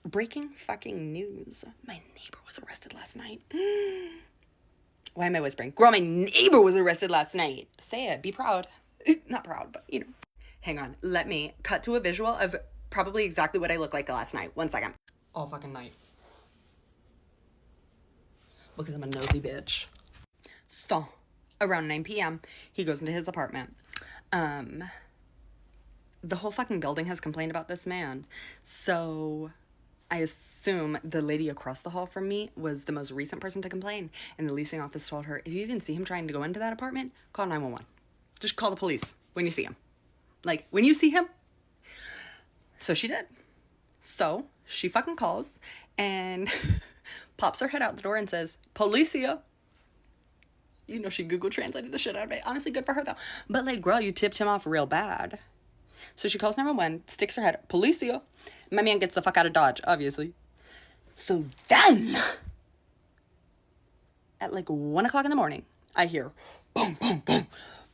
Breaking fucking news. My neighbor was arrested last night. Why am I whispering? Girl, my neighbor was arrested last night. Say it. Be proud. Not proud, but you know. Hang on. Let me cut to a visual of probably exactly what I looked like last night. 1 second. All fucking night. Because I'm a nosy bitch. So, around 9 p.m., he goes into his apartment. The whole fucking building has complained about this man. So I assume the lady across the hall from me was the most recent person to complain. And the leasing office told her, if you even see him trying to go into that apartment, call 911. Just call the police when you see him. Like, when you see him. So she did. So she fucking calls and pops her head out the door and says, Policia. You know, she Google translated the shit out of it. Honestly, good for her though. But like, girl, you tipped him off real bad. So she calls 911, sticks her head, Policia. My man gets the fuck out of Dodge, obviously. So then, at like 1 o'clock in the morning, I hear, boom, boom, boom,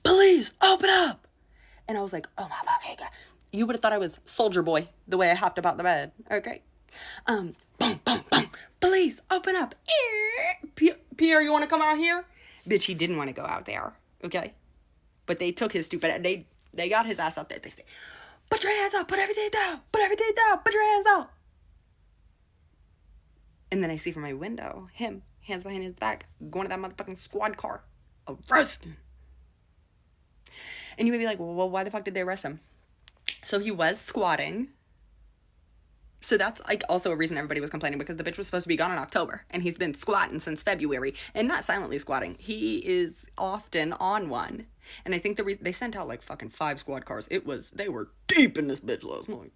please, open up. And I was like, oh my fucking God. You would have thought I was Soldier Boy, the way I hopped about the bed, okay? Boom, boom, boom, please, open up. Pierre, you want to come out here? Bitch, he didn't want to go out there, okay? But they took his stupid, they got his ass out there. They say, put your hands up, put everything down, put everything down, put your hands out. And then I see from my window, him, hands behind his back, going to that motherfucking squad car, arrest him. And you may be like, well, why the fuck did they arrest him? So he was squatting. So that's like also a reason everybody was complaining, because the bitch was supposed to be gone in October and he's been squatting since February, and not silently squatting. He is often on one. And I think they sent out like fucking 5 squad cars. They were deep in this bitch last night.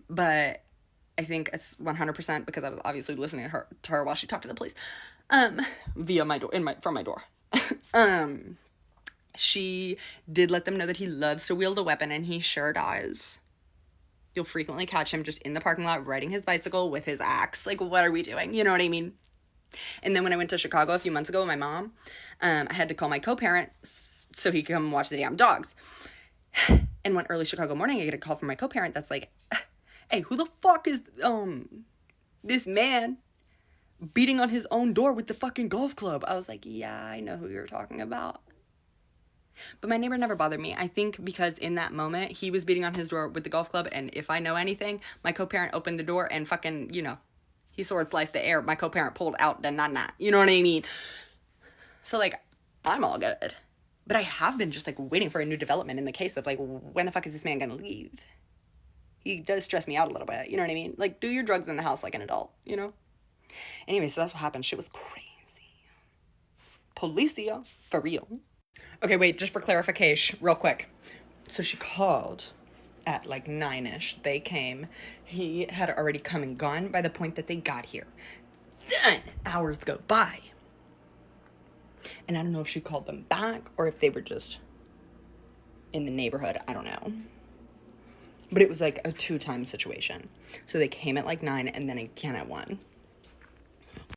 But I think it's 100% because I was obviously listening to her while she talked to the police, via my door, from my door. She did let them know that he loves to wield a weapon, and he sure does. You'll frequently catch him just in the parking lot riding his bicycle with his axe. Like, what are we doing? You know what I mean? And then when I went to Chicago a few months ago with my mom, I had to call my co-parent so he could come watch the damn dogs. And one early Chicago morning, I get a call from my co-parent that's like, hey, who the fuck is this man beating on his own door with the fucking golf club? I was like, yeah, I know who you're talking about. But my neighbor never bothered me. I think because in that moment, he was beating on his door with the golf club, and if I know anything, my co-parent opened the door and fucking, you know, he sword sliced the air. My co-parent pulled out the nana. You know what I mean? So, like, I'm all good. But I have been just, like, waiting for a new development in the case of, like, when the fuck is this man gonna leave? He does stress me out a little bit. You know what I mean? Like, do your drugs in the house like an adult, you know? Anyway, so that's what happened. Shit was crazy. Policia. For real. Okay, wait, just for clarification, real quick. So she called at like 9-ish. They came. He had already come and gone by the point that they got here. Then hours go by. And I don't know if she called them back or if they were just in the neighborhood. I don't know. But it was like a 2-time situation. So they came at like 9 and then again at 1.